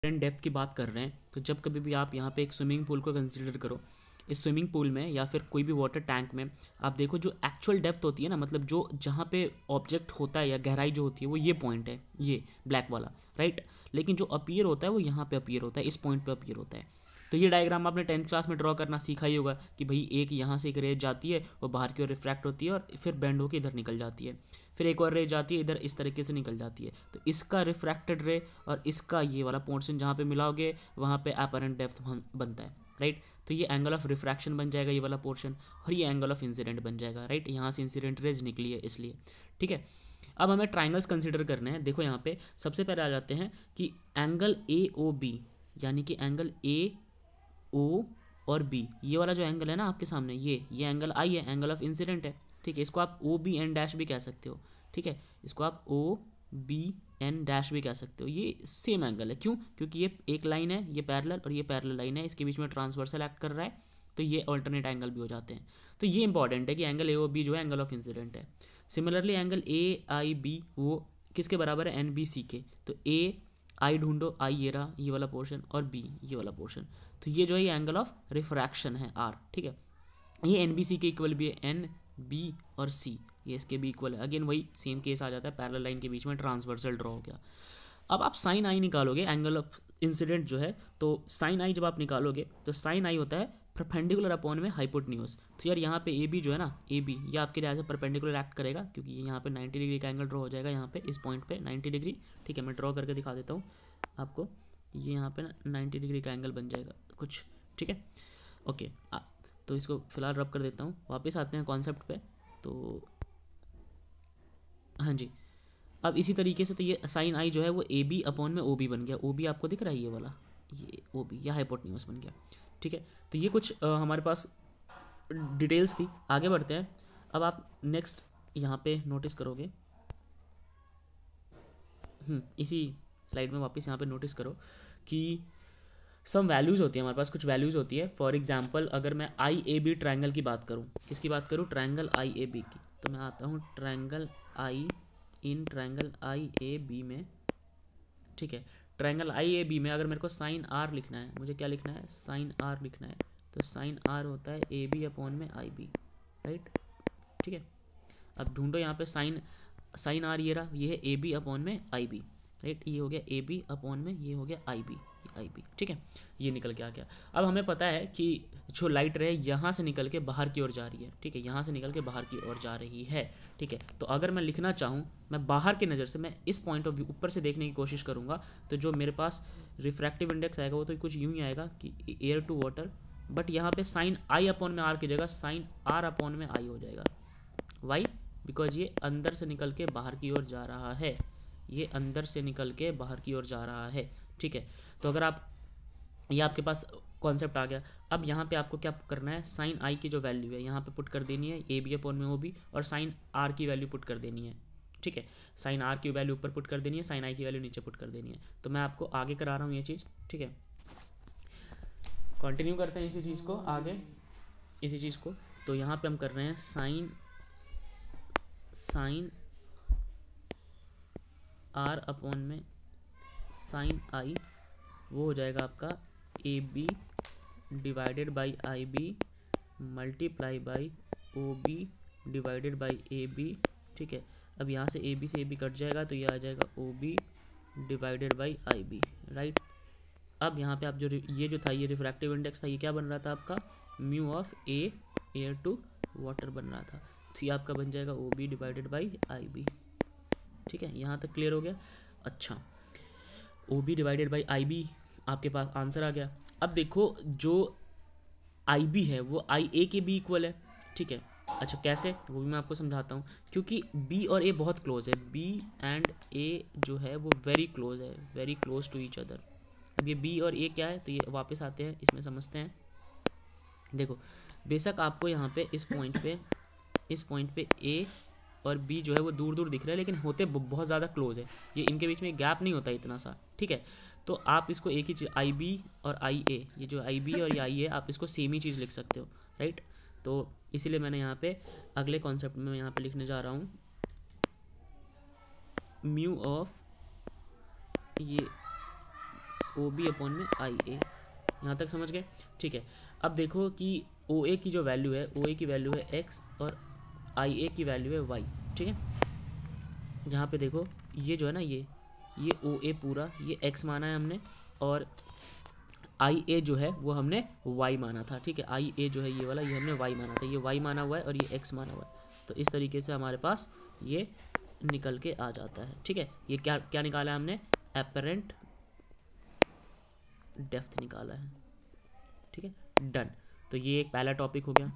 Depth की बात कर रहे हैं, तो जब कभी भी आप यहाँ पे एक स्विमिंग पूल को कंसिडर करो, इस स्विमिंग पूल में या फिर कोई भी वाटर टैंक में आप देखो जो एक्चुअल डेप्थ होती है ना, मतलब जो जहाँ पे ऑब्जेक्ट होता है या गहराई जो होती है वो ये पॉइंट है, ये ब्लैक वाला, राइट। लेकिन जो अपीयर होता है वो यहाँ पे अपीयर होता है, इस पॉइंट पे अपीयर होता है। तो ये डायग्राम आपने 10th क्लास में ड्रॉ करना सीखा ही होगा कि भाई एक यहाँ से एक रेज जाती है, वो बाहर की ओर रिफ्रैक्ट होती है और फिर बेंड होकर इधर निकल जाती है, फिर एक और रे जाती है इधर, इस तरीके से निकल जाती है। तो इसका रिफ्रैक्टेड रे और इसका ये वाला पोर्शन जहाँ पे मिलाओगे वहाँ पे अपरेंट डेप्थ बनता है, राइट। तो ये एंगल ऑफ रिफ्रैक्शन बन जाएगा ये वाला पोर्शन, और ये एंगल ऑफ इंसिडेंट बन जाएगा, राइट। यहाँ से इंसिडेंट रेज निकली है इसलिए, ठीक है। अब हमें ट्राइंगल्स कंसिडर करने हैं। देखो यहाँ पे सबसे पहले आ जाते हैं कि एंगल ए ओ बी, यानी कि एंगल ए ओ और बी, ये वाला जो एंगल है ना आपके सामने, ये एंगल आई है, एंगल ऑफ इंसिडेंट है, ठीक है। इसको आप ओ बी एन डैश भी कह सकते हो, ठीक है। इसको आप ओ बी एन डैश भी कह सकते हो। ये सेम एंगल है, क्यों? क्योंकि ये एक लाइन है, ये पैरेलल और ये पैरेलल लाइन है, इसके बीच में ट्रांसवर्सल एक्ट कर रहा है, तो ये अल्टरनेट एंगल भी हो जाते हैं। तो ये इंपॉर्टेंट है कि एंगल ए ओ बी जो है एंगल ऑफ इंसिडेंट है। Similarly angle A I B वो किसके बराबर है? एन बी सी के। तो ए आई ढूंढो, आई ये रहा ये वाला पोर्शन, और बी ये वाला पोर्शन, तो ये जो है ये एंगल ऑफ रिफ्रैक्शन है आर, ठीक है। ये एन बी सी के इक्वल भी है, एन बी और सी ये इसके भी इक्वल है। अगेन वही सेम केस आ जाता है, पैरेलल लाइन के बीच में ट्रांसवर्सल ड्रॉ हो गया। अब आप साइन आई निकालोगे एंगल ऑफ इंसिडेंट जो है, तो साइन आई जब आप निकालोगे तो साइन आई होता है परपेंडिकुलर अपॉन में हाइपोटेन्यूज। तो यार यहाँ पे ए बी जो है ना, ए बी ये आपके लिए एज ए परपेंडिकुलर एक्ट करेगा, क्योंकि यहाँ पे 90 डिग्री का एंगल ड्रॉ हो जाएगा यहाँ पे इस पॉइंट पे 90 डिग्री, ठीक है। मैं ड्रॉ करके दिखा देता हूँ आपको, ये यहाँ पे ना 90 डिग्री का एंगल बन जाएगा कुछ, ठीक है, ओके। तो इसको फिलहाल रब कर देता हूँ, वापस आते हैं कॉन्सेप्ट पे। तो हाँ जी, अब इसी तरीके से तो ये साइन आई जो है वो ए बी अपॉन में ओ बी बन गया। ओ बी आपको दिख रहा है ये वाला, ये ओ बी या हाइपोटेन्यूज बन गया, ठीक है। तो ये कुछ हमारे पास डिटेल्स थी। आगे बढ़ते हैं। अब आप नेक्स्ट यहाँ पे नोटिस करोगे, इसी स्लाइड में वापस यहाँ पे नोटिस करो कि सम वैल्यूज़ होती है हमारे पास, कुछ वैल्यूज़ होती है। फॉर एग्जांपल अगर मैं आई ए बी ट्रायंगल की बात करूँ, किसकी बात करूँ? ट्रायंगल आई ए बी की। तो मैं आता हूँ ट्रायंगल आई ए बी में, ठीक है। ट्रायंगल आई ए बी में अगर मेरे को साइन आर लिखना है, मुझे क्या लिखना है? साइन आर लिखना है। तो साइन आर होता है ए बी अपॉन में आई बी, राइट, ठीक है। अब ढूंढो यहाँ पे साइन आर ये रहा, ये है ए बी अपॉन में आई बी, राइट। ये हो गया ए बी अपॉन में, ये हो गया आई बी, ठीक है। ये निकल के आ गया। अब हमें पता है कि जो लाइट रे यहाँ से निकल के बाहर की ओर जा रही है, ठीक है, यहाँ से निकल के बाहर की ओर जा रही है, ठीक है। तो अगर मैं लिखना चाहूँ, मैं बाहर की नज़र से मैं इस पॉइंट ऑफ व्यू ऊपर से देखने की कोशिश करूँगा, तो जो मेरे पास रिफ्रैक्टिव इंडेक्स आएगा वो तो कुछ यूँ ही आएगा कि एयर टू वाटर, बट यहाँ पे साइन आई अपॉन में आर की जगह साइन आर अपॉन में आई हो जाएगा। वाई? बिकॉज ये अंदर से निकल के बाहर की ओर जा रहा है, ये अंदर से निकल के बाहर की ओर जा रहा है, ठीक है। तो अगर आप, ये आपके पास कॉन्सेप्ट आ गया। अब यहाँ पे आपको क्या करना है? साइन आई की जो वैल्यू है यहाँ पे पुट कर देनी है, ए बी अपॉन में ओ बी, और साइन आर की वैल्यू पुट कर देनी है, ठीक है। साइन आर की वैल्यू ऊपर पुट कर देनी है, साइन आई की वैल्यू नीचे पुट कर देनी है। तो मैं आपको आगे करा रहा हूँ ये चीज़, ठीक है। कंटिन्यू करते हैं इसी चीज़ को आगे, इसी चीज़ को। तो यहाँ पे हम कर रहे हैं साइन आर अपॉन में साइन आई, वो हो जाएगा आपका A B divided by I B multiply by O B divided by A B, ठीक है। अब यहाँ से ए बी कट जाएगा, तो ये आ जाएगा O B divided by I B, right. अब यहाँ पे आप जो ये जो था ये रिफ्रैक्टिव इंडेक्स था, ये क्या बन रहा था आपका? Mu of a air to water बन रहा था। तो ये आपका बन जाएगा O B divided by I B, ठीक है। यहाँ तक क्लियर हो गया? अच्छा, O B divided by I B आपके पास आंसर आ गया। अब देखो जो आई बी है वो आई ए के भी इक्वल है, ठीक है। अच्छा कैसे, वो भी मैं आपको समझाता हूँ। क्योंकि बी और ए बहुत क्लोज है, बी एंड ए जो है वो वेरी क्लोज है, very close to each other. अब ये बी और ए क्या है, तो ये वापस आते हैं इसमें समझते हैं। देखो बेशक आपको यहाँ पे इस पॉइंट पे ए और बी जो है वो दूर दूर दिख रहा है, लेकिन होते बहुत ज़्यादा क्लोज है, ये इनके बीच में गैप नहीं होता इतना सा, ठीक है। तो आप इसको एक ही चीज़ आई बी और आई ए, ये जो आई बी और ये आई ए, आप इसको सेम ही चीज़ लिख सकते हो, राइट। तो इसीलिए मैंने यहाँ पे अगले कॉन्सेप्ट में यहाँ पे लिखने जा रहा हूँ म्यू ऑफ ये ओ बी अपॉन में आई ए। यहाँ तक समझ गए? ठीक है। अब देखो कि ओ ए की जो वैल्यू है, ओ ए की वैल्यू है एक्स और आई ए की वैल्यू है वाई। ठीक है, यहाँ पे देखो ये जो है ना, ये ओ ए पूरा ये एक्स माना है हमने, और आई ए जो है वो हमने वाई माना था। ठीक है, आई ए जो है ये वाला, ये हमने वाई माना था, ये वाई माना हुआ है और ये एक्स माना हुआ है। तो इस तरीके से हमारे पास ये निकल के आ जाता है। ठीक है, ये क्या क्या निकाला है हमने? एपरेंट डेप्थ निकाला है। ठीक है, डन। तो ये एक पहला टॉपिक हो गया।